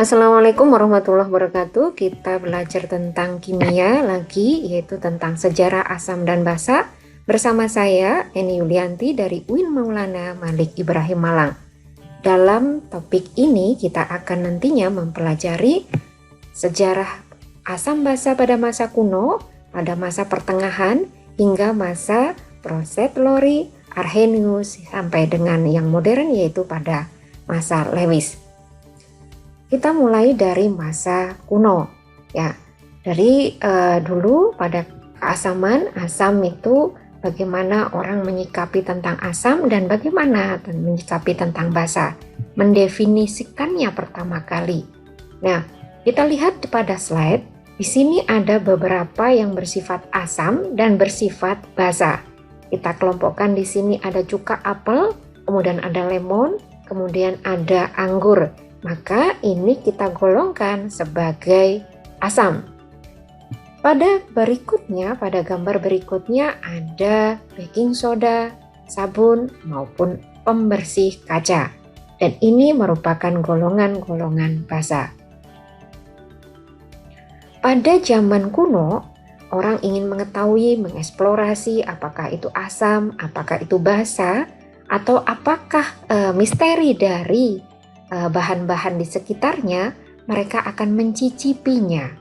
Assalamualaikum warahmatullahi wabarakatuh. Kita belajar tentang kimia lagi, yaitu tentang sejarah asam dan basa. Bersama saya, Eni Yulianti dari UIN Maulana Malik Ibrahim Malang. Dalam topik ini, kita akan nantinya mempelajari sejarah asam basa pada masa kuno, pada masa pertengahan, hingga masa Procetlori, Arrhenius, sampai dengan yang modern yaitu pada masa Lewis. Kita mulai dari masa kuno, ya. Dari dulu pada keasaman, asam itu bagaimana orang menyikapi tentang asam dan bagaimana menyikapi tentang basa, mendefinisikannya pertama kali. Nah, kita lihat pada slide. Di sini ada beberapa yang bersifat asam dan bersifat basa. Kita kelompokkan di sini ada cuka apel, kemudian ada lemon, kemudian ada anggur. Maka ini kita golongkan sebagai asam. Pada gambar berikutnya ada baking soda, sabun maupun pembersih kaca. Dan ini merupakan golongan-golongan basa. Pada zaman kuno, orang ingin mengetahui, mengeksplorasi apakah itu asam, apakah itu basa, atau apakah misteri dari bahan-bahan di sekitarnya, mereka akan mencicipinya.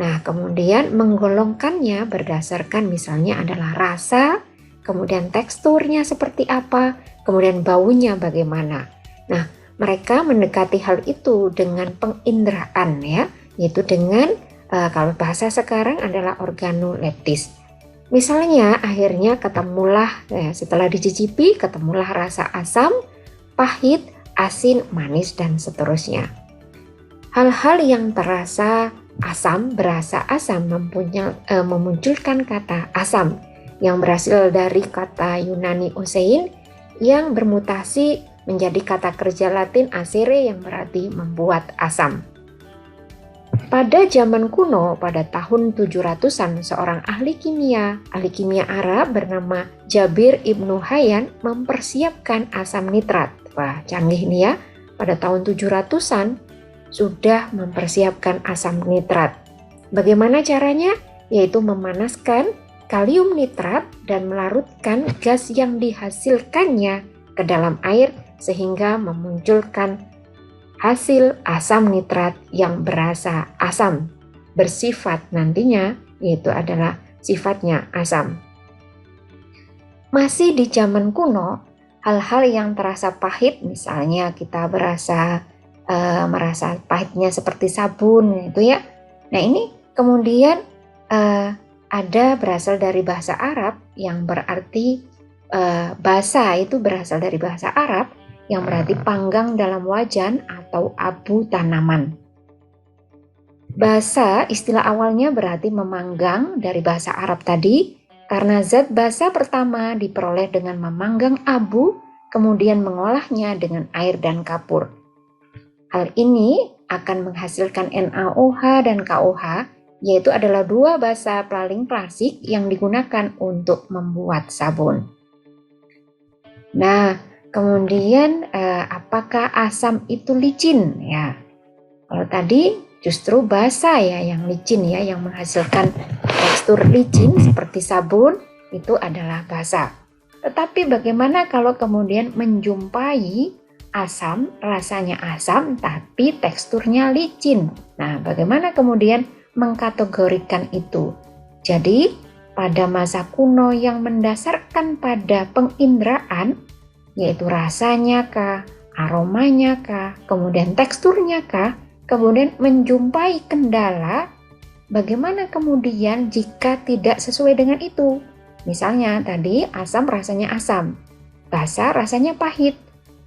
Nah, kemudian menggolongkannya berdasarkan misalnya adalah rasa, kemudian teksturnya seperti apa, kemudian baunya bagaimana. Nah, mereka mendekati hal itu dengan penginderaan ya, yaitu dengan kalau bahasa sekarang adalah organoleptis. Misalnya akhirnya ketemulah setelah dicicipi ketemulah rasa asam, pahit, asin, manis, dan seterusnya. Hal-hal yang terasa asam, berasa asam memunculkan kata asam yang berasal dari kata Yunani osein yang bermutasi menjadi kata kerja Latin acere yang berarti membuat asam. Pada zaman kuno, pada tahun 700-an, seorang ahli kimia Arab bernama Jabir Ibnu Hayyan mempersiapkan asam nitrat. Wah, canggih nih ya. Pada tahun 700-an sudah mempersiapkan asam nitrat. Bagaimana caranya? Yaitu memanaskan kalium nitrat dan melarutkan gas yang dihasilkannya ke dalam air sehingga memunculkan hasil asam nitrat yang berasa asam, bersifat nantinya yaitu adalah sifatnya asam. Masih di zaman kuno, hal-hal yang terasa pahit, misalnya kita merasa pahitnya seperti sabun itu ya. Nah, ini kemudian ada berasal dari bahasa Arab yang berarti basa itu berasal dari bahasa Arab yang berarti panggang dalam wajan atau abu tanaman. Basa istilah awalnya berarti memanggang dari bahasa Arab tadi, karena zat basa pertama diperoleh dengan memanggang abu, kemudian mengolahnya dengan air dan kapur. Hal ini akan menghasilkan NaOH dan KOH, yaitu adalah dua basa paling klasik yang digunakan untuk membuat sabun. Nah, kemudian apakah asam itu licin ya? Kalau tadi justru basa ya yang licin ya, yang menghasilkan tekstur licin seperti sabun itu adalah basa. Tetapi bagaimana kalau kemudian menjumpai asam, rasanya asam tapi teksturnya licin? Nah, bagaimana kemudian mengkategorikan itu? Jadi pada masa kuno yang mendasarkan pada penginderaan, yaitu rasanya kah, aromanya kah, kemudian teksturnya kah, kemudian menjumpai kendala, bagaimana kemudian jika tidak sesuai dengan itu? Misalnya tadi asam rasanya asam, basa rasanya pahit,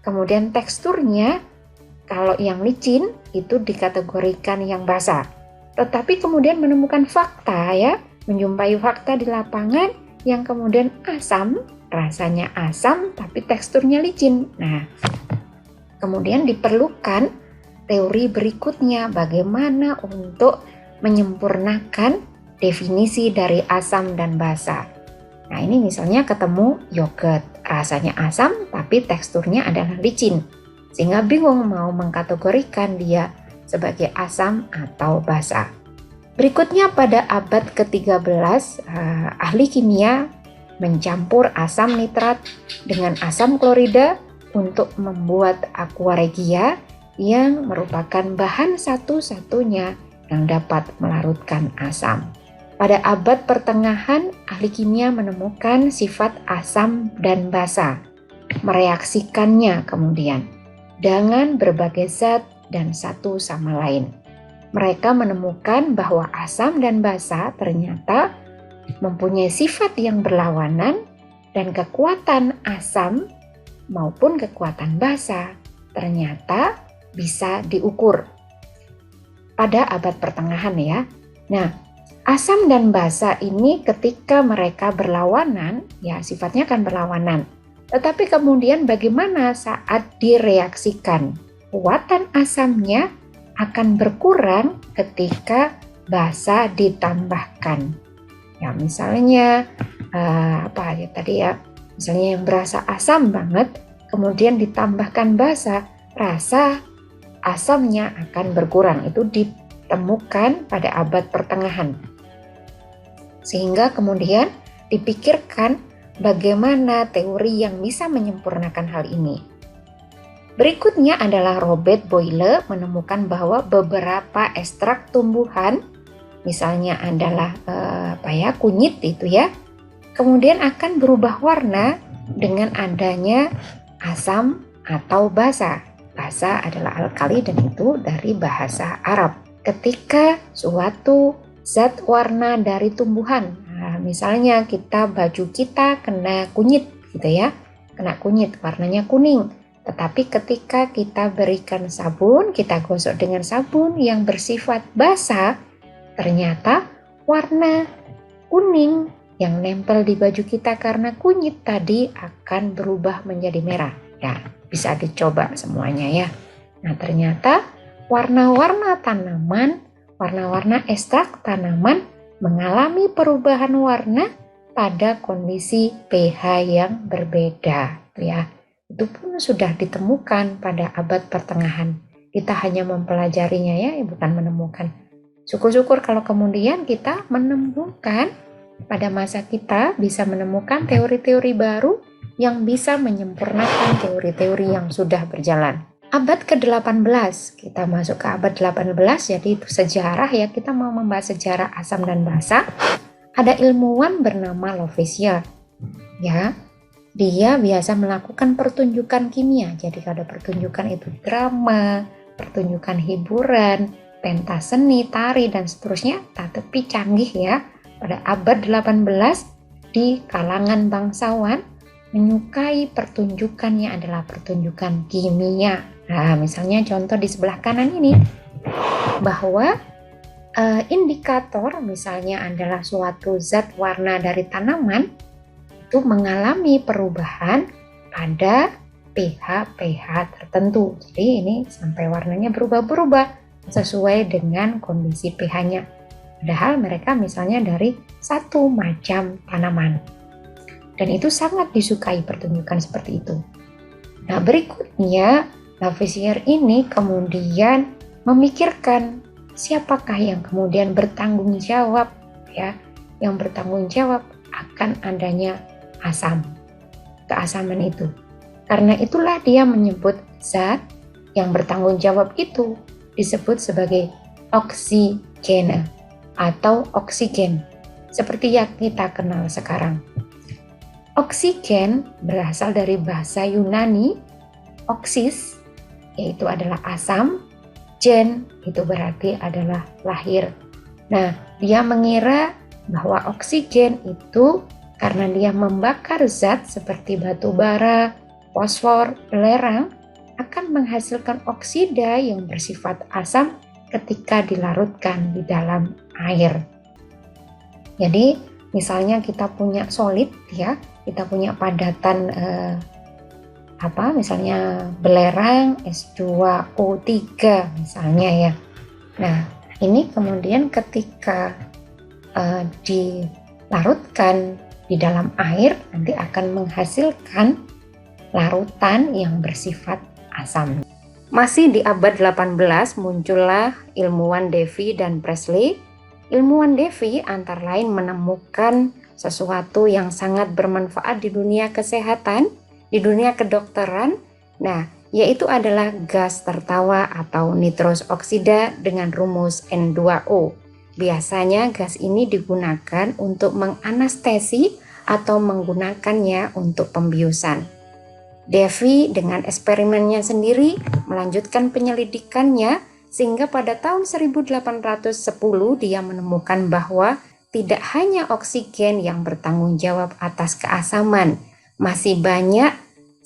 kemudian teksturnya kalau yang licin itu dikategorikan yang basa. Tetapi kemudian menemukan fakta ya, menjumpai fakta di lapangan yang kemudian asam, rasanya asam tapi teksturnya licin. Nah, kemudian diperlukan teori berikutnya bagaimana untuk menyempurnakan definisi dari asam dan basa. Nah, ini misalnya ketemu yogurt, rasanya asam tapi teksturnya adalah licin. Sehingga bingung mau mengkategorikan dia sebagai asam atau basa. Berikutnya pada abad ke-13, ahli kimia mencampur asam nitrat dengan asam klorida untuk membuat aqua regia yang merupakan bahan satu-satunya yang dapat melarutkan asam. Pada abad pertengahan, ahli kimia menemukan sifat asam dan basa, mereaksikannya kemudian dengan berbagai zat dan satu sama lain. Mereka menemukan bahwa asam dan basa ternyata mempunyai sifat yang berlawanan dan kekuatan asam maupun kekuatan basa ternyata bisa diukur pada abad pertengahan ya. Nah, asam dan basa ini ketika mereka berlawanan, ya sifatnya akan berlawanan. Tetapi kemudian bagaimana saat direaksikan? Kekuatan asamnya akan berkurang ketika basa ditambahkan. Ya, misalnya misalnya yang berasa asam banget, kemudian ditambahkan basa, rasa asamnya akan berkurang. Itu ditemukan pada abad pertengahan. Sehingga kemudian dipikirkan bagaimana teori yang bisa menyempurnakan hal ini. Berikutnya adalah Robert Boyle menemukan bahwa beberapa ekstrak tumbuhan, misalnya adalah kunyit itu ya, kemudian akan berubah warna dengan adanya asam atau basa. Basa adalah alkali dan itu dari bahasa Arab. Ketika suatu zat warna dari tumbuhan, misalnya baju kita kena kunyit gitu ya, kena kunyit warnanya kuning. Tetapi ketika kita berikan sabun, kita gosok dengan sabun yang bersifat basa, ternyata warna kuning yang nempel di baju kita karena kunyit tadi akan berubah menjadi merah. Ya, bisa dicoba semuanya ya. Nah, ternyata warna-warna tanaman, warna-warna ekstrak tanaman mengalami perubahan warna pada kondisi pH yang berbeda, ya. Itu pun sudah ditemukan pada abad pertengahan. Kita hanya mempelajarinya ya, bukan menemukan. Syukur-syukur kalau kemudian kita menemukan pada masa kita bisa menemukan teori-teori baru yang bisa menyempurnakan teori-teori yang sudah berjalan. Abad ke-18, kita masuk ke abad 18, jadi itu sejarah ya, kita mau membahas sejarah asam dan basa. Ada ilmuwan bernama Lavoisier, ya. Dia biasa melakukan pertunjukan kimia. Jadi ada pertunjukan itu drama, pertunjukan hiburan, pentas seni, tari, dan seterusnya. Tapi canggih ya. Pada abad 18 di kalangan bangsawan menyukai pertunjukannya adalah pertunjukan kimia. Nah, misalnya contoh di sebelah kanan ini bahwa indikator misalnya adalah suatu zat warna dari tanaman itu mengalami perubahan pada pH tertentu. Jadi ini sampai warnanya berubah-berubah sesuai dengan kondisi pH-nya. Padahal mereka misalnya dari satu macam tanaman. Dan itu sangat disukai pertunjukan seperti itu. Nah, berikutnya Lavoisier ini kemudian memikirkan siapakah yang kemudian bertanggung jawab ya, yang bertanggung jawab akan adanya asam, keasaman itu. Karena itulah dia menyebut zat yang bertanggung jawab itu disebut sebagai oksigen atau oksigen, seperti yang kita kenal sekarang. Oksigen berasal dari bahasa Yunani oksis, yaitu adalah asam, gen itu berarti adalah lahir. Nah, dia mengira bahwa oksigen itu karena dia membakar zat seperti batu bara, fosfor, belerang, akan menghasilkan oksida yang bersifat asam ketika dilarutkan di dalam air. Jadi, misalnya kita punya solid ya, kita punya padatan misalnya belerang S2O3 misalnya ya. Nah, ini kemudian ketika dilarutkan di dalam air nanti akan menghasilkan larutan yang bersifat asam. Masih di abad 18 muncullah ilmuwan Davy dan Priestley. Ilmuwan Davy antara lain menemukan sesuatu yang sangat bermanfaat di dunia kesehatan, di dunia kedokteran. Nah, yaitu adalah gas tertawa atau nitros oksida dengan rumus N2O. Biasanya gas ini digunakan untuk menganestesi atau menggunakannya untuk pembiusan. Davy dengan eksperimennya sendiri melanjutkan penyelidikannya sehingga pada tahun 1810 dia menemukan bahwa tidak hanya oksigen yang bertanggung jawab atas keasaman, masih banyak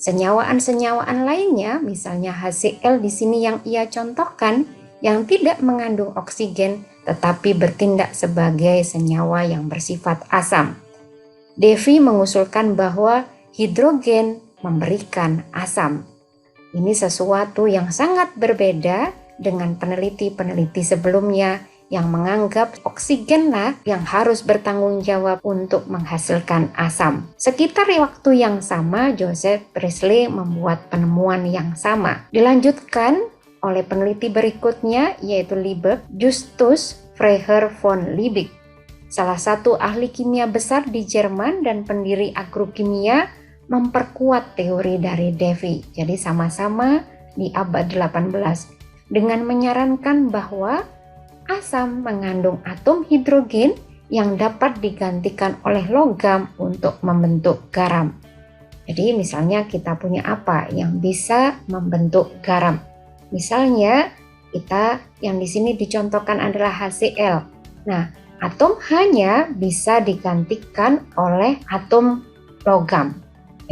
senyawaan-senyawaan lainnya, misalnya HCl di sini yang ia contohkan, yang tidak mengandung oksigen tetapi bertindak sebagai senyawa yang bersifat asam. Davy mengusulkan bahwa hidrogen memberikan asam. Ini sesuatu yang sangat berbeda dengan peneliti-peneliti sebelumnya yang menganggap oksigenlah yang harus bertanggung jawab untuk menghasilkan asam. Sekitar waktu yang sama, Joseph Priestley membuat penemuan yang sama. Dilanjutkan oleh peneliti berikutnya, yaitu Liebig, Justus Freiherr von Liebig, salah satu ahli kimia besar di Jerman dan pendiri agrokimia, memperkuat teori dari Davy. Jadi sama-sama di abad 18 dengan menyarankan bahwa asam mengandung atom hidrogen yang dapat digantikan oleh logam untuk membentuk garam. Jadi misalnya kita punya apa yang bisa membentuk garam? Misalnya kita yang di sini dicontohkan adalah HCl. Nah, atom hanya bisa digantikan oleh atom logam.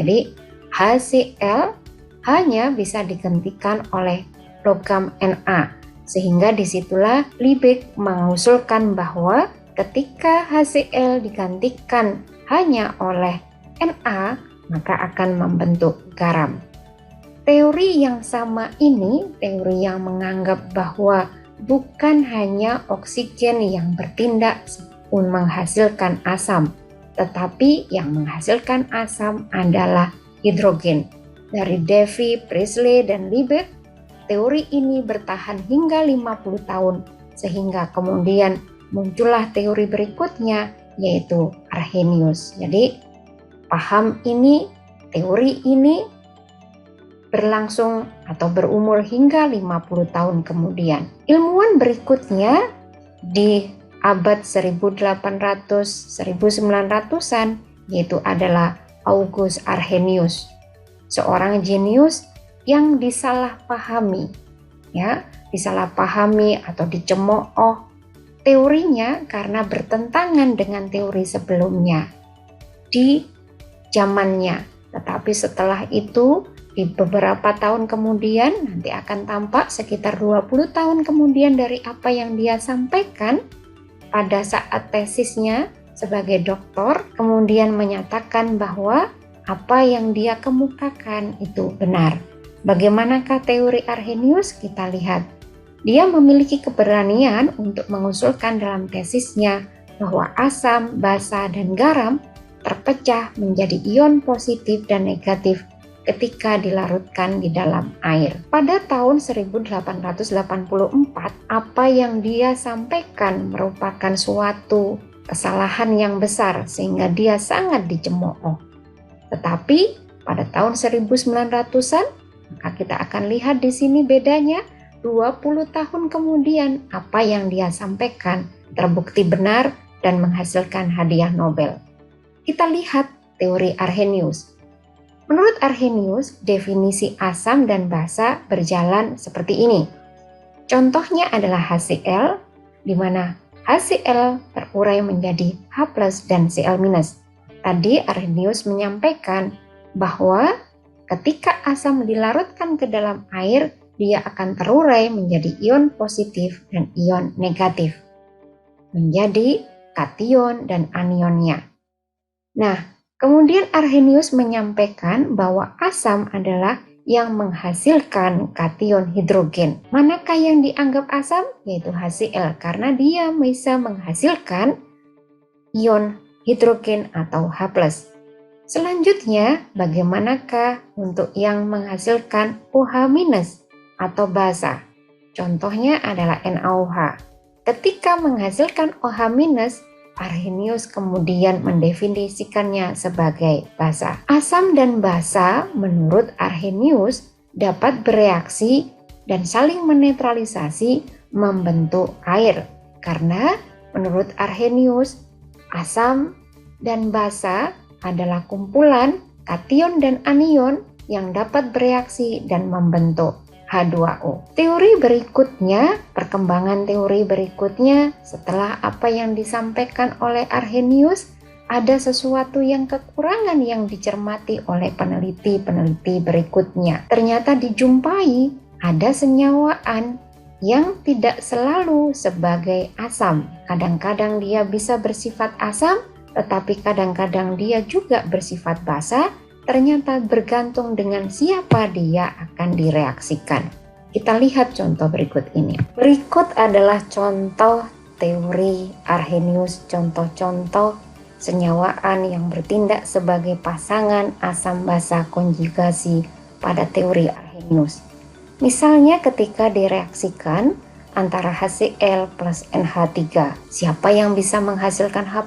Jadi HCl hanya bisa digantikan oleh logam Na. Sehingga disitulah Liebig mengusulkan bahwa ketika HCl digantikan hanya oleh Na, maka akan membentuk garam. Teori yang sama ini, teori yang menganggap bahwa bukan hanya oksigen yang bertindak menghasilkan asam, tetapi yang menghasilkan asam adalah hidrogen. Dari Davy, Priestley, dan Liebig, teori ini bertahan hingga 50 tahun, sehingga kemudian muncullah teori berikutnya, yaitu Arrhenius. Jadi, paham ini, teori ini berlangsung atau berumur hingga 50 tahun kemudian. Ilmuwan berikutnya di abad 1800-1900-an, yaitu adalah August Arrhenius, seorang jenius yang disalahpahami atau dicemooh teorinya karena bertentangan dengan teori sebelumnya di zamannya. Tetapi setelah itu di beberapa tahun kemudian, nanti akan tampak sekitar 20 tahun kemudian dari apa yang dia sampaikan pada saat tesisnya sebagai doktor, kemudian menyatakan bahwa apa yang dia kemukakan itu benar. Bagaimanakah teori Arrhenius? Kita lihat. Dia memiliki keberanian untuk mengusulkan dalam tesisnya bahwa asam, basa, dan garam terpecah menjadi ion positif dan negatif ketika dilarutkan di dalam air. Pada tahun 1884, apa yang dia sampaikan merupakan suatu kesalahan yang besar sehingga dia sangat dicemooh. Tetapi pada tahun 1900-an, maka kita akan lihat di sini bedanya 20 tahun kemudian apa yang dia sampaikan terbukti benar dan menghasilkan hadiah Nobel. Kita lihat teori Arrhenius. Menurut Arrhenius, definisi asam dan basa berjalan seperti ini. Contohnya adalah HCl, di mana HCl terurai menjadi H+ dan Cl-. Tadi Arrhenius menyampaikan bahwa ketika asam dilarutkan ke dalam air, dia akan terurai menjadi ion positif dan ion negatif, menjadi kation dan anionnya. Nah, kemudian Arrhenius menyampaikan bahwa asam adalah yang menghasilkan kation hidrogen. Manakah yang dianggap asam? Yaitu HCl, karena dia bisa menghasilkan ion hidrogen atau H+. Selanjutnya, bagaimanakah untuk yang menghasilkan OH-? atau basa. Contohnya adalah NaOH. Ketika menghasilkan OH-, Arrhenius kemudian mendefinisikannya sebagai basa. Asam dan basa menurut Arrhenius dapat bereaksi dan saling menetralisasi membentuk air. Karena menurut Arrhenius, asam dan basa adalah kumpulan kation dan anion yang dapat bereaksi dan membentuk H2O. Perkembangan teori berikutnya setelah apa yang disampaikan oleh Arrhenius, ada sesuatu yang kekurangan yang dicermati oleh peneliti-peneliti berikutnya. Ternyata dijumpai ada senyawaan yang tidak selalu sebagai asam. Kadang-kadang dia bisa bersifat asam, tetapi kadang-kadang dia juga bersifat basa. Ternyata bergantung dengan siapa dia akan direaksikan. Kita lihat contoh berikut ini. Berikut adalah contoh teori Arrhenius, contoh-contoh senyawaan yang bertindak sebagai pasangan asam basa konjugasi pada teori Arrhenius. Misalnya ketika direaksikan antara HCl plus NH3, siapa yang bisa menghasilkan H+,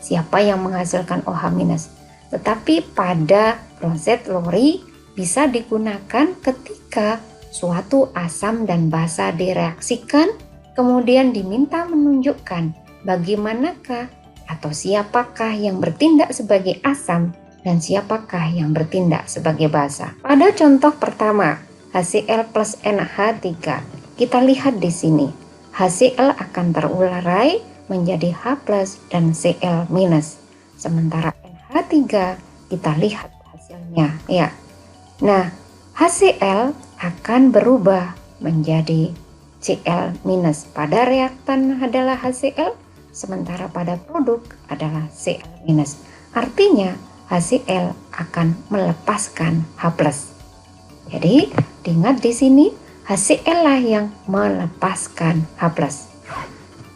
siapa yang menghasilkan OH-. Tetapi pada Bronsted-Lowry bisa digunakan ketika suatu asam dan basa direaksikan, kemudian diminta menunjukkan bagaimanakah atau siapakah yang bertindak sebagai asam dan siapakah yang bertindak sebagai basa. Pada contoh pertama, HCl plus NH3, kita lihat di sini, HCl akan terurai menjadi H+ dan Cl-. Sementara NH3 kita lihat hasilnya ya. Nah, HCl akan berubah menjadi Cl-. Pada reaktan adalah HCl, sementara pada produk adalah Cl-. Artinya HCl akan melepaskan H+. Jadi, diingat di sini HCl lah yang melepaskan H+.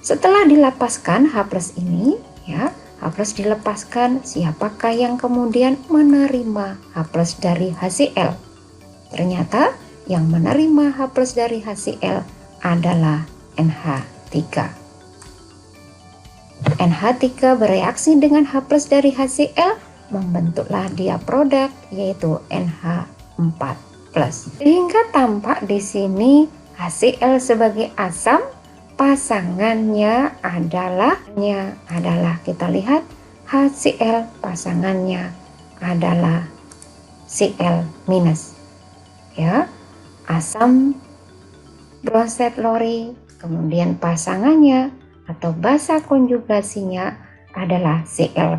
Setelah dilepaskan H+ ini ya, H+ dilepaskan, siapakah yang kemudian menerima H+ dari HCl? Ternyata yang menerima H+ dari HCl adalah NH3. NH3 bereaksi dengan H+ dari HCl, membentuklah dia produk yaitu NH4+. Sehingga tampak di sini HCl sebagai asam, pasangannya adalah kita lihat HCl pasangannya adalah Cl-. Ya, asam Bronsted-Lowry, kemudian pasangannya atau basa konjugasinya adalah Cl-.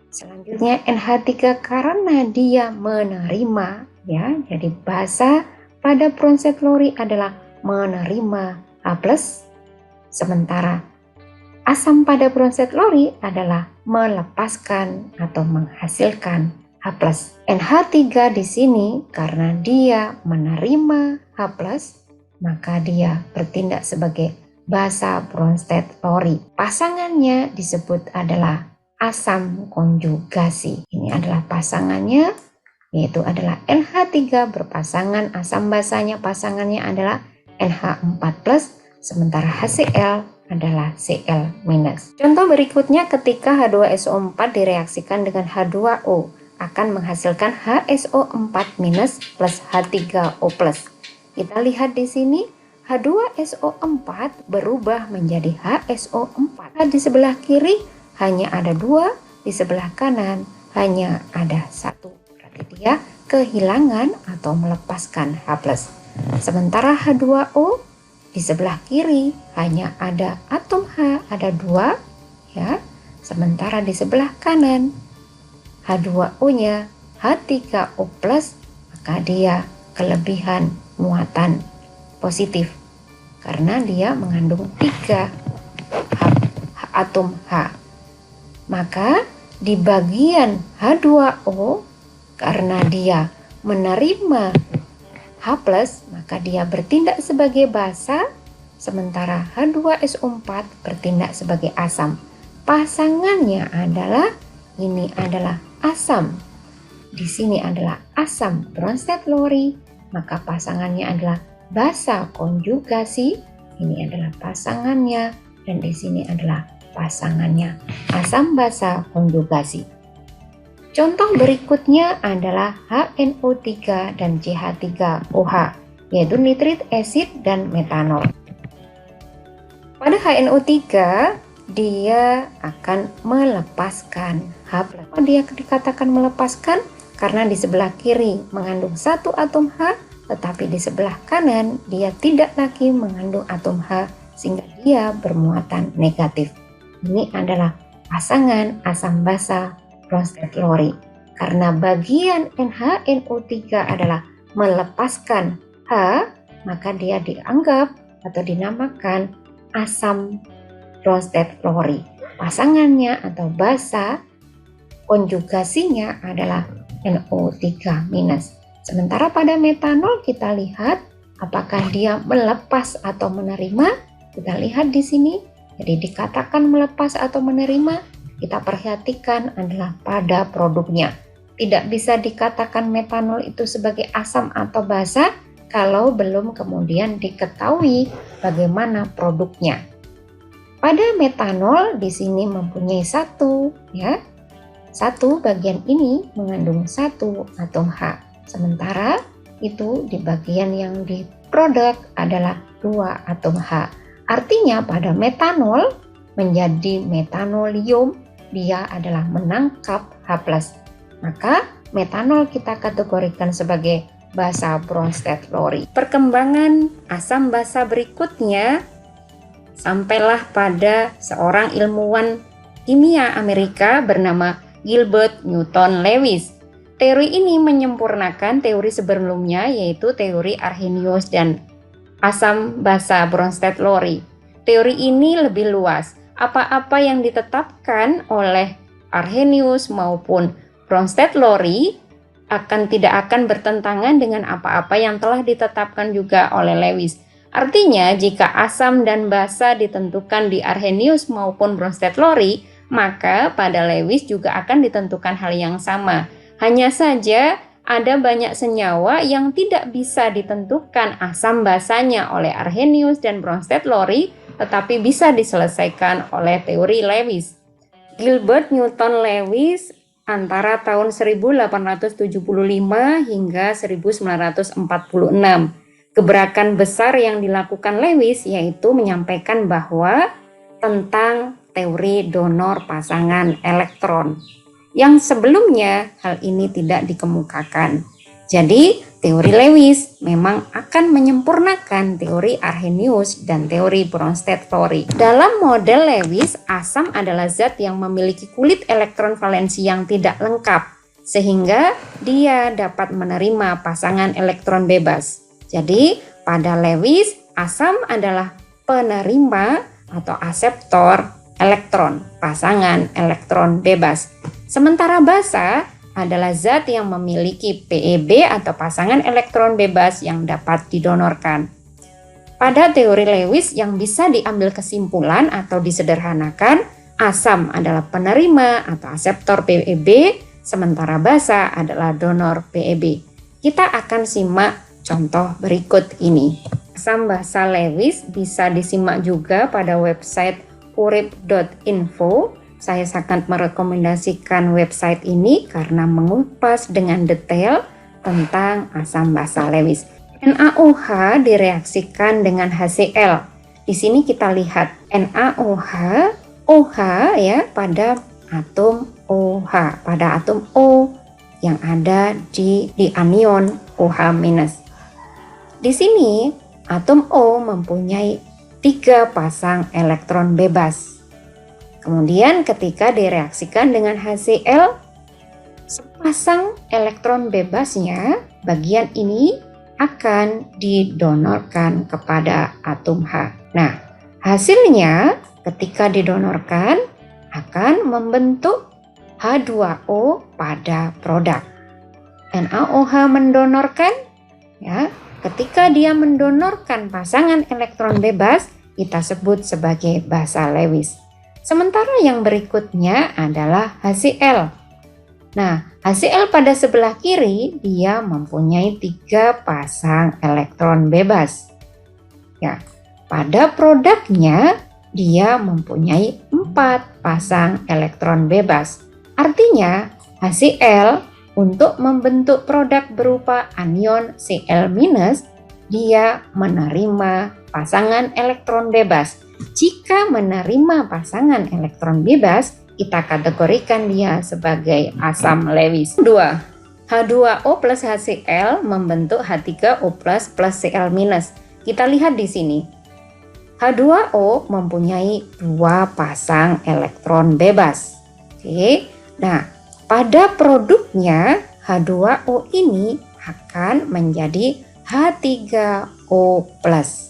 Selanjutnya NH3 karena dia menerima ya, jadi basa pada Bronsted-Lowry adalah menerima H+, sementara asam pada Bronsted-Lowry adalah melepaskan atau menghasilkan H+. NH3 di sini karena dia menerima H+, maka dia bertindak sebagai basa Bronsted-Lowry. Pasangannya disebut adalah asam konjugasi. Ini adalah pasangannya, yaitu adalah NH3 berpasangan asam basanya, pasangannya adalah NH4+, sementara HCl adalah Cl-. Contoh berikutnya ketika H2SO4 direaksikan dengan H2O akan menghasilkan HSO4- plus H3O+. Kita lihat di sini H2SO4 berubah menjadi HSO4. Di sebelah kiri hanya ada 2, di sebelah kanan hanya ada 1. Berarti dia kehilangan atau melepaskan H+. Sementara H2O di sebelah kiri hanya ada atom H, ada 2 ya. Sementara di sebelah kanan H2O-nya H3O+, maka dia kelebihan muatan positif karena dia mengandung 3 atom H. Maka di bagian H2O karena dia menerima H+, maka dia bertindak sebagai basa, sementara H2SO4 bertindak sebagai asam. Pasangannya adalah, ini adalah asam. Di sini adalah asam Bronsted-Lowry, maka pasangannya adalah basa konjugasi. Ini adalah pasangannya, dan di sini adalah pasangannya, asam basa konjugasi. Contoh berikutnya adalah HNO3 dan CH3OH, yaitu nitrit acid dan metanol. Pada HNO3, dia akan melepaskan H+. Dia dikatakan melepaskan karena di sebelah kiri mengandung satu atom H, tetapi di sebelah kanan dia tidak lagi mengandung atom H, sehingga dia bermuatan negatif. Ini adalah pasangan asam basa Bronsted Lowry. Karena bagian NHNO3 adalah melepaskan H, maka dia dianggap atau dinamakan asam Bronsted Lowry. Pasangannya atau basa konjugasinya adalah NO3-. Sementara pada metanol kita lihat apakah dia melepas atau menerima. Kita lihat di sini. Jadi dikatakan melepas atau menerima, kita perhatikan adalah pada produknya. Tidak bisa dikatakan metanol itu sebagai asam atau basa kalau belum kemudian diketahui bagaimana produknya. Pada metanol di sini mempunyai satu bagian ini mengandung satu atom H. Sementara itu di bagian yang di produk adalah 2 atom H. Artinya pada metanol menjadi metanolium, dia adalah menangkap H+. Maka metanol kita kategorikan sebagai basa Bronsted Lowry. Perkembangan asam basa berikutnya sampailah pada seorang ilmuwan kimia Amerika bernama Gilbert Newton Lewis. Teori ini menyempurnakan teori sebelumnya, yaitu teori Arrhenius dan asam basa Bronsted Lowry. Teori ini lebih luas. Apa-apa yang ditetapkan oleh Arrhenius maupun Bronsted Lowry tidak akan bertentangan dengan apa-apa yang telah ditetapkan juga oleh Lewis. Artinya, jika asam dan basa ditentukan di Arrhenius maupun Bronsted Lowry, maka pada Lewis juga akan ditentukan hal yang sama. Hanya saja ada banyak senyawa yang tidak bisa ditentukan asam basanya oleh Arrhenius dan Bronsted Lowry, tetapi bisa diselesaikan oleh teori Lewis. Gilbert Newton Lewis antara tahun 1875 hingga 1946. Gebrakan besar yang dilakukan Lewis yaitu menyampaikan bahwa tentang teori donor pasangan elektron. Yang sebelumnya hal ini tidak dikemukakan. Jadi, teori Lewis memang akan menyempurnakan teori Arrhenius dan teori Bronsted Lowry. Dalam model Lewis, asam adalah zat yang memiliki kulit elektron valensi yang tidak lengkap, sehingga dia dapat menerima pasangan elektron bebas. Jadi, pada Lewis, asam adalah penerima atau aseptor elektron, pasangan elektron bebas. Sementara basa adalah zat yang memiliki PEB atau pasangan elektron bebas yang dapat didonorkan. Pada teori Lewis yang bisa diambil kesimpulan atau disederhanakan, asam adalah penerima atau aseptor PEB, sementara basa adalah donor PEB. Kita akan simak contoh berikut ini. Asam basa Lewis bisa disimak juga pada website urip.info. Saya sangat merekomendasikan website ini karena mengupas dengan detail tentang asam basa Lewis. NaOH direaksikan dengan HCl. Di sini kita lihat NaOH, OH ya pada atom OH, pada atom O yang ada di anion OH-. Di sini atom O mempunyai 3 pasang elektron bebas. Kemudian ketika direaksikan dengan HCl, sepasang elektron bebasnya bagian ini akan didonorkan kepada atom H. Nah, hasilnya ketika didonorkan akan membentuk H2O pada produk. NaOH mendonorkan, ya, ketika dia mendonorkan pasangan elektron bebas, kita sebut sebagai basa Lewis. Sementara yang berikutnya adalah HCl. Nah, HCl pada sebelah kiri dia mempunyai 3 pasang elektron bebas. Ya, pada produknya dia mempunyai 4 pasang elektron bebas. Artinya HCl untuk membentuk produk berupa anion Cl-, dia menerima pasangan elektron bebas. Jika menerima pasangan elektron bebas, kita kategorikan dia sebagai asam Lewis. 2. H2O plus HCl membentuk H3O plus Cl-. Kita lihat di sini. H2O mempunyai 2 pasang elektron bebas. Oke. Nah, pada produknya H2O ini akan menjadi H3O plus.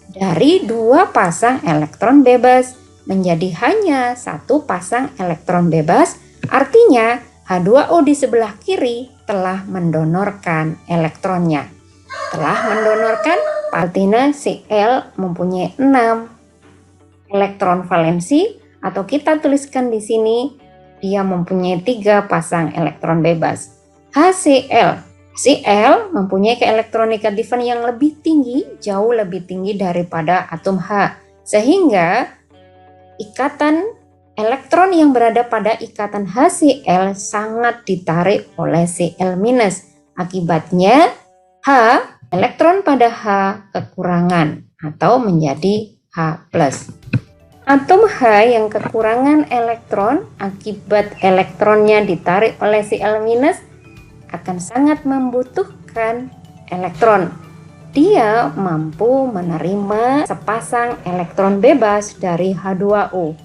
Dari 2 pasang elektron bebas menjadi hanya 1 pasang elektron bebas, artinya H2O di sebelah kiri telah mendonorkan elektronnya. Telah mendonorkan, artinya Cl mempunyai 6 elektron valensi, atau kita tuliskan di sini dia mempunyai 3 pasang elektron bebas. Cl mempunyai keelektronegatifan yang lebih tinggi, jauh lebih tinggi daripada atom H, sehingga ikatan elektron yang berada pada ikatan HCl sangat ditarik oleh Cl-. Akibatnya H, elektron pada H kekurangan atau menjadi H+. Atom H yang kekurangan elektron akibat elektronnya ditarik oleh Cl- akan sangat membutuhkan elektron. Dia mampu menerima sepasang elektron bebas dari H2O.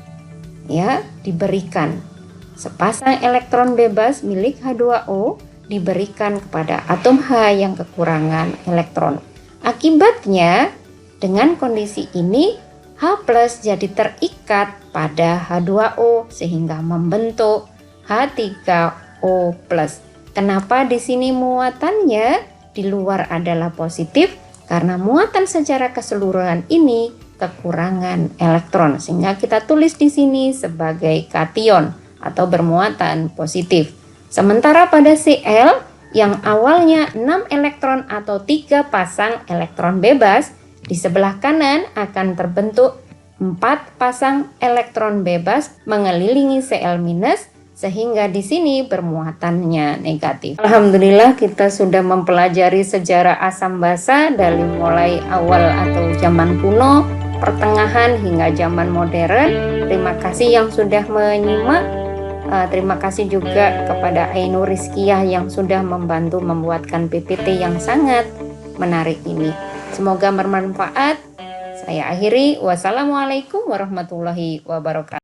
Ya, diberikan sepasang elektron bebas milik H2O diberikan kepada atom H yang kekurangan elektron. Akibatnya, dengan kondisi ini H+ jadi terikat pada H2O sehingga membentuk H3O+. Kenapa di sini muatannya di luar adalah positif? Karena muatan secara keseluruhan ini kekurangan elektron, sehingga kita tulis di sini sebagai kation atau bermuatan positif. Sementara pada Cl yang awalnya 6 elektron atau 3 pasang elektron bebas, di sebelah kanan akan terbentuk 4 pasang elektron bebas mengelilingi Cl-, sehingga di sini bermuatannya negatif. Alhamdulillah kita sudah mempelajari sejarah asam basa dari mulai awal atau zaman kuno, pertengahan hingga zaman modern. Terima kasih yang sudah menyimak. Terima kasih juga kepada Ainur Rizkiyah yang sudah membantu membuatkan PPT yang sangat menarik ini. Semoga bermanfaat. Saya akhiri. Wassalamualaikum warahmatullahi wabarakatuh.